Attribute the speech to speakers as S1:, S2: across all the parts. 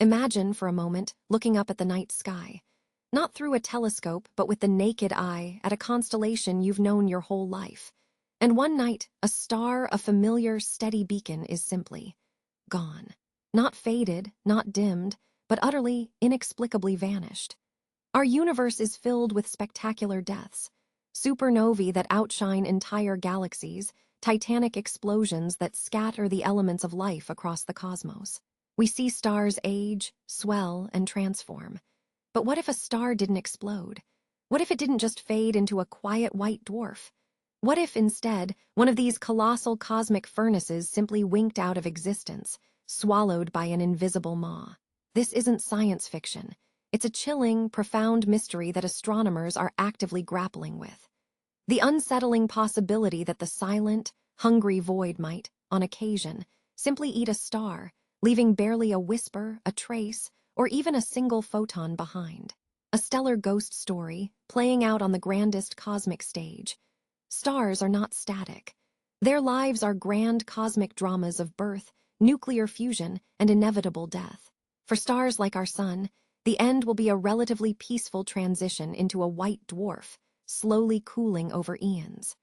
S1: Imagine, for a moment, looking up at the night sky. Not through a telescope, but with the naked eye at a constellation you've known your whole life. And one night, a star, a familiar, steady beacon, is simply gone. Not faded, not dimmed, but utterly, inexplicably vanished. Our universe is filled with spectacular deaths. Supernovae that outshine entire galaxies, titanic explosions that scatter the elements of life across the cosmos. We see stars age, swell, and transform. But what if a star didn't explode? What if it didn't just fade into a quiet white dwarf? What if, instead, one of these colossal cosmic furnaces simply winked out of existence, swallowed by an invisible maw? This isn't science fiction. It's a chilling, profound mystery that astronomers are actively grappling with. The unsettling possibility that the silent, hungry void might, on occasion, simply eat a star, leaving barely a whisper, a trace, or even a single photon behind. A stellar ghost story, playing out on the grandest cosmic stage. Stars are not static. Their lives are grand cosmic dramas of birth, nuclear fusion, and inevitable death. For stars like our sun, the end will be a relatively peaceful transition into a white dwarf, slowly cooling over eons.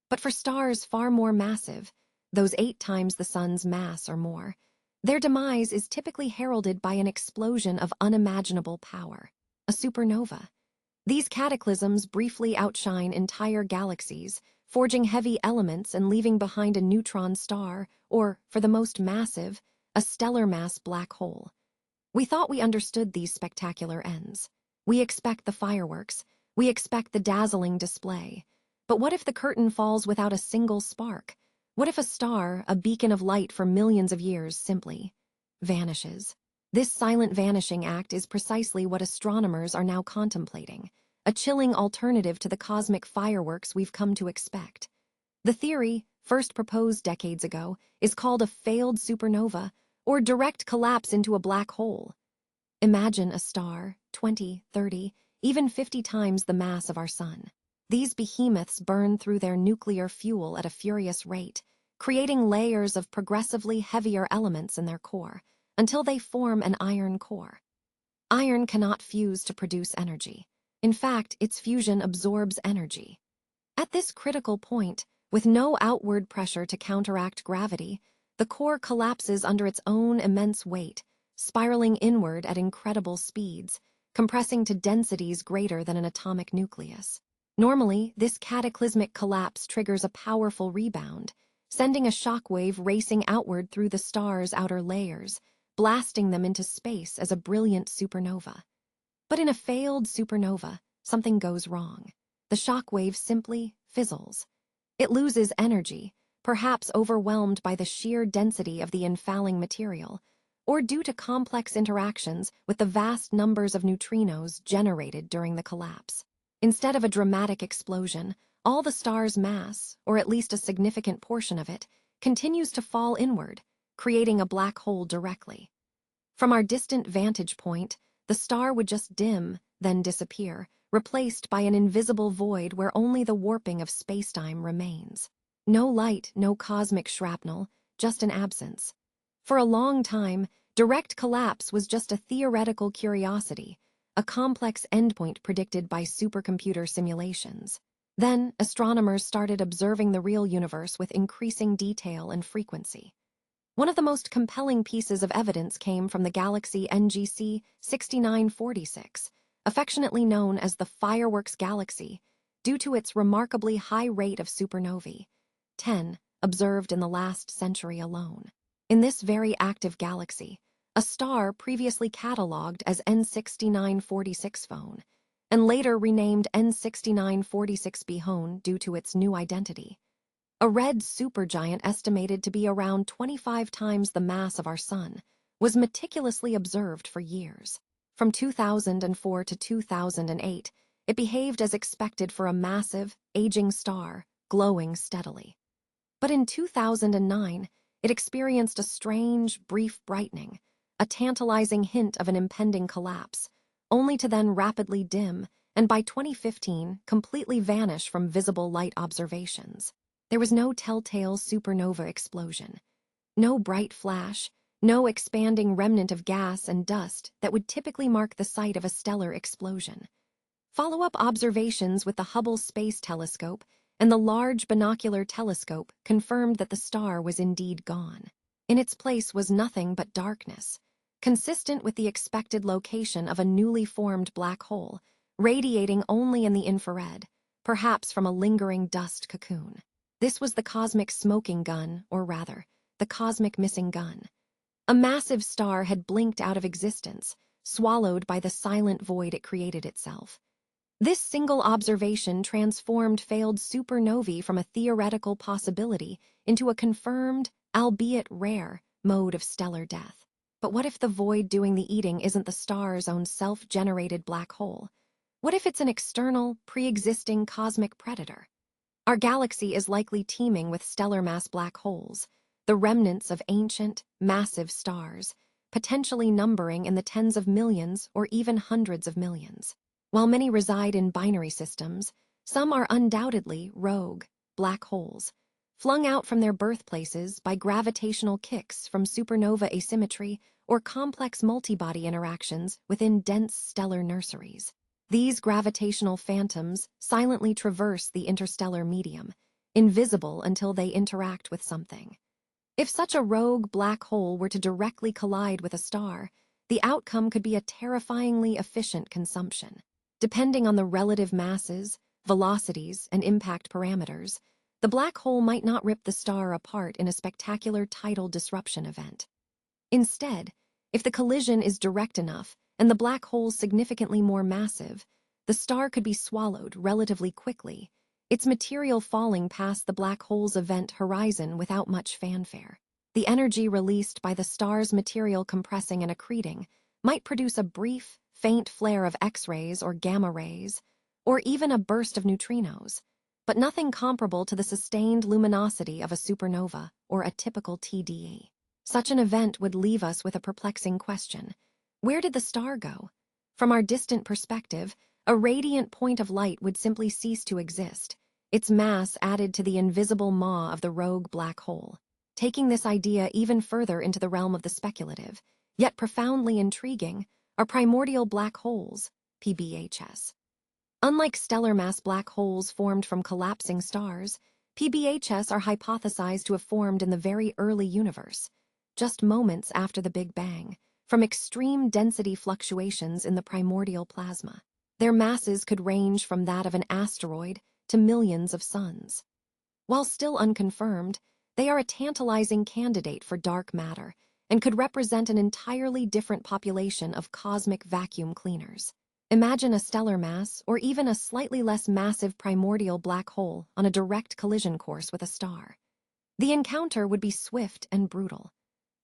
S1: But for stars far more massive, those 8 times the sun's mass or more, their demise is typically heralded by an explosion of unimaginable power, a supernova. These cataclysms briefly outshine entire galaxies, forging heavy elements and leaving behind a neutron star, or, for the most massive, a stellar mass black hole. We thought we understood these spectacular ends. We expect the fireworks, we expect the dazzling display. But what if the curtain falls without a single spark? What if a star, a beacon of light for millions of years, simply vanishes? This silent vanishing act is precisely what astronomers are now contemplating, a chilling alternative to the cosmic fireworks we've come to expect. The theory, first proposed decades ago, is called a failed supernova, or direct collapse into a black hole. Imagine a star, 20, 30, even 50 times the mass of our sun. These behemoths burn through their nuclear fuel at a furious rate, creating layers of progressively heavier elements in their core, until they form an iron core. Iron cannot fuse to produce energy. In fact, its fusion absorbs energy. At this critical point, with no outward pressure to counteract gravity, the core collapses under its own immense weight, spiraling inward at incredible speeds, compressing to densities greater than an atomic nucleus. Normally, this cataclysmic collapse triggers a powerful rebound, sending a shockwave racing outward through the star's outer layers, blasting them into space as a brilliant supernova. But in a failed supernova, something goes wrong. The shockwave simply fizzles. It loses energy, perhaps overwhelmed by the sheer density of the infalling material, or due to complex interactions with the vast numbers of neutrinos generated during the collapse. Instead of a dramatic explosion, all the star's mass, or at least a significant portion of it, continues to fall inward, creating a black hole directly. From our distant vantage point, the star would just dim, then disappear, replaced by an invisible void where only the warping of spacetime remains. No light, no cosmic shrapnel, just an absence. For a long time, direct collapse was just a theoretical curiosity, a complex endpoint predicted by supercomputer simulations. Then, astronomers started observing the real universe with increasing detail and frequency. One of the most compelling pieces of evidence came from the galaxy NGC 6946, affectionately known as the Fireworks Galaxy, due to its remarkably high rate of supernovae, 10, observed in the last century alone. In this very active galaxy, a star previously catalogued as N6946 Phone, and later renamed N6946b Hone due to its new identity. A red supergiant estimated to be around 25 times the mass of our sun was meticulously observed for years. From 2004 to 2008, it behaved as expected for a massive, aging star, glowing steadily. But in 2009, it experienced a strange, brief brightening, a tantalizing hint of an impending collapse, only to then rapidly dim and by 2015 completely vanish from visible light observations. There was no telltale supernova explosion, no bright flash, no expanding remnant of gas and dust that would typically mark the site of a stellar explosion. Follow-up observations with the Hubble Space Telescope and the Large Binocular Telescope confirmed that the star was indeed gone. In its place was nothing but darkness, consistent with the expected location of a newly formed black hole, radiating only in the infrared, perhaps from a lingering dust cocoon. This was the cosmic smoking gun, or rather, the cosmic missing gun. A massive star had blinked out of existence, swallowed by the silent void it created itself. This single observation transformed failed supernovae from a theoretical possibility into a confirmed, albeit rare, mode of stellar death. But what if the void doing the eating isn't the star's own self-generated black hole? What if it's an external, pre-existing cosmic predator? Our galaxy is likely teeming with stellar mass black holes, the remnants of ancient, massive stars, potentially numbering in the tens of millions or even hundreds of millions. While many reside in binary systems, some are undoubtedly rogue, black holes, flung out from their birthplaces by gravitational kicks from supernova asymmetry or complex multibody interactions within dense stellar nurseries. These gravitational phantoms silently traverse the interstellar medium, invisible until they interact with something. If such a rogue black hole were to directly collide with a star, the outcome could be a terrifyingly efficient consumption. Depending on the relative masses, velocities, and impact parameters, the black hole might not rip the star apart in a spectacular tidal disruption event. Instead, if the collision is direct enough and the black hole significantly more massive, the star could be swallowed relatively quickly, its material falling past the black hole's event horizon without much fanfare. The energy released by the star's material compressing and accreting might produce a brief, faint flare of X-rays or gamma rays, or even a burst of neutrinos, but nothing comparable to the sustained luminosity of a supernova or a typical TDE. Such an event would leave us with a perplexing question. Where did the star go? From our distant perspective, a radiant point of light would simply cease to exist, its mass added to the invisible maw of the rogue black hole. Taking this idea even further into the realm of the speculative, yet profoundly intriguing, are primordial black holes, PBHS. Unlike stellar mass black holes formed from collapsing stars, PBHS are hypothesized to have formed in the very early universe, just moments after the Big Bang, from extreme density fluctuations in the primordial plasma. Their masses could range from that of an asteroid to millions of suns. While still unconfirmed, they are a tantalizing candidate for dark matter and could represent an entirely different population of cosmic vacuum cleaners. Imagine a stellar mass or even a slightly less massive primordial black hole on a direct collision course with a star. The encounter would be swift and brutal.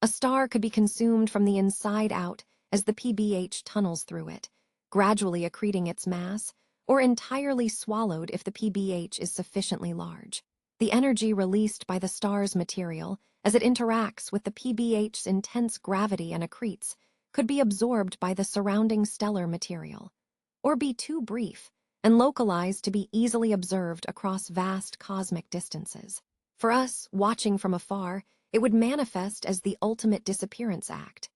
S1: A star could be consumed from the inside out as the PBH tunnels through it, gradually accreting its mass, or entirely swallowed if the PBH is sufficiently large. The energy released by the star's material as it interacts with the PBH's intense gravity and accretes could be absorbed by the surrounding stellar material, or be too brief and localized to be easily observed across vast cosmic distances. For us, watching from afar, it would manifest as the ultimate disappearance act.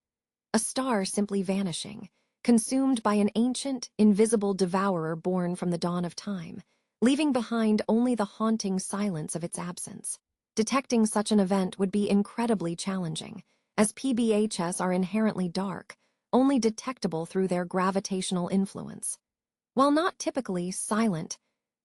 S1: A star simply vanishing, consumed by an ancient, invisible devourer born from the dawn of time, leaving behind only the haunting silence of its absence. Detecting such an event would be incredibly challenging, as PBHS are inherently dark, only detectable through their gravitational influence. While not typically silent,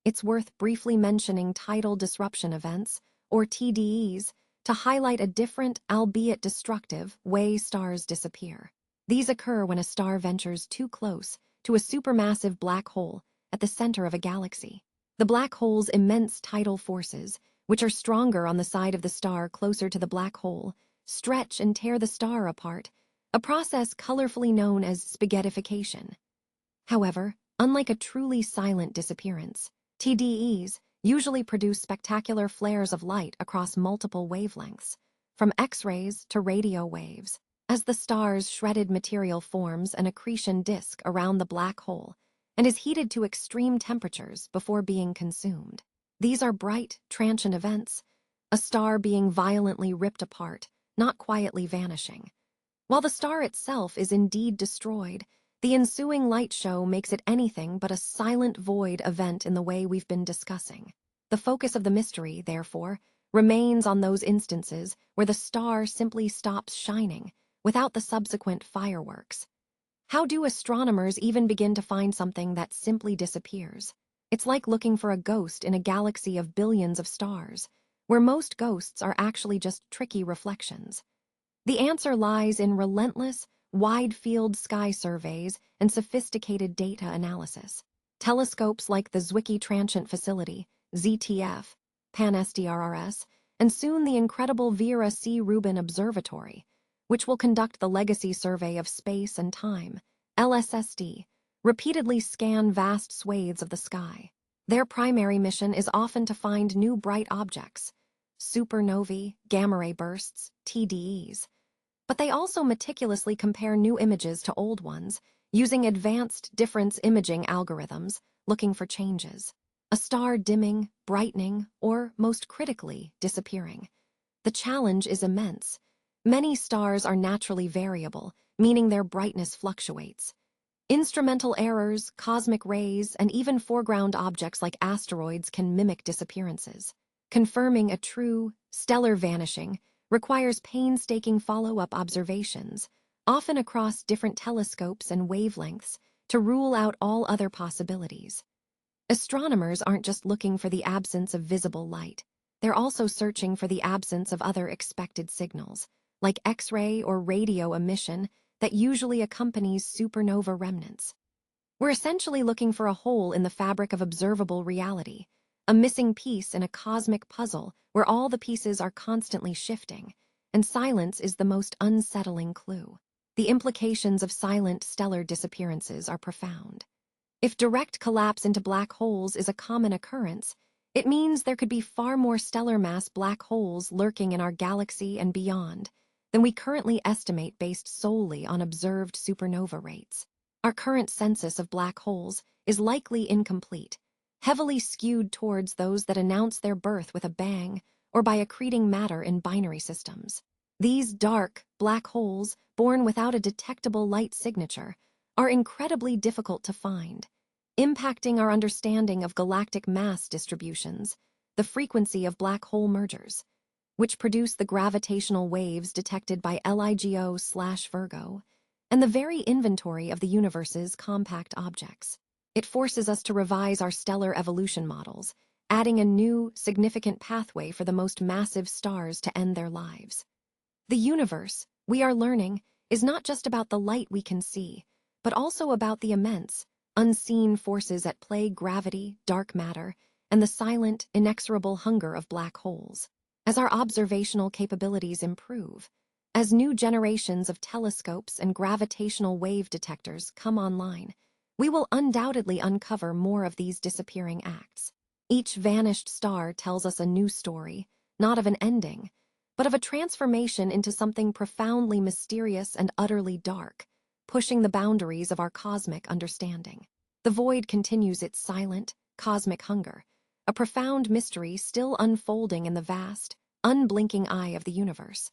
S1: it's worth briefly mentioning tidal disruption events, or TDEs, to highlight a different, albeit destructive, way stars disappear. These occur when a star ventures too close to a supermassive black hole at the center of a galaxy. The black hole's immense tidal forces, which are stronger on the side of the star closer to the black hole, stretch and tear the star apart, a process colorfully known as spaghettification. However, unlike a truly silent disappearance, TDEs usually produce spectacular flares of light across multiple wavelengths, from X-rays to radio waves, as the star's shredded material forms an accretion disk around the black hole and is heated to extreme temperatures before being consumed. These are bright, transient events, a star being violently ripped apart, not quietly vanishing. While the star itself is indeed destroyed, the ensuing light show makes it anything but a silent void event in the way we've been discussing. The focus of the mystery, therefore, remains on those instances where the star simply stops shining, without the subsequent fireworks. How do astronomers even begin to find something that simply disappears? It's like looking for a ghost in a galaxy of billions of stars, where most ghosts are actually just tricky reflections. The answer lies in relentless, wide-field sky surveys and sophisticated data analysis. Telescopes like the Zwicky Transient Facility, ZTF, PAN-SDRRS, and soon the incredible Vera C. Rubin Observatory, which will conduct the Legacy Survey of Space and Time, LSSD, repeatedly scan vast swathes of the sky. Their primary mission is often to find new bright objects, supernovae, gamma-ray bursts, TDEs. But they also meticulously compare new images to old ones, using advanced difference imaging algorithms, looking for changes. A star dimming, brightening, or, most critically, disappearing. The challenge is immense. Many stars are naturally variable, meaning their brightness fluctuates. Instrumental errors, cosmic rays, and even foreground objects like asteroids can mimic disappearances. Confirming a true, stellar vanishing requires painstaking follow-up observations, often across different telescopes and wavelengths, to rule out all other possibilities. Astronomers aren't just looking for the absence of visible light. They're also searching for the absence of other expected signals, like X-ray or radio emission, that usually accompanies supernova remnants. We're essentially looking for a hole in the fabric of observable reality, a missing piece in a cosmic puzzle where all the pieces are constantly shifting, and silence is the most unsettling clue. The implications of silent stellar disappearances are profound. If direct collapse into black holes is a common occurrence, it means there could be far more stellar mass black holes lurking in our galaxy and beyond than we currently estimate based solely on observed supernova rates. Our current census of black holes is likely incomplete, heavily skewed towards those that announce their birth with a bang or by accreting matter in binary systems. These dark, black holes, born without a detectable light signature, are incredibly difficult to find, impacting our understanding of galactic mass distributions, the frequency of black hole mergers, which produce the gravitational waves detected by LIGO/Virgo, and the very inventory of the universe's compact objects. It forces us to revise our stellar evolution models, adding a new, significant pathway for the most massive stars to end their lives. The universe, we are learning, is not just about the light we can see, but also about the immense, unseen forces at play: gravity, dark matter, and the silent, inexorable hunger of black holes. As our observational capabilities improve, as new generations of telescopes and gravitational wave detectors come online, we will undoubtedly uncover more of these disappearing acts. Each vanished star tells us a new story, not of an ending, but of a transformation into something profoundly mysterious and utterly dark, pushing the boundaries of our cosmic understanding. The void continues its silent, cosmic hunger, a profound mystery still unfolding in the vast, unblinking eye of the universe.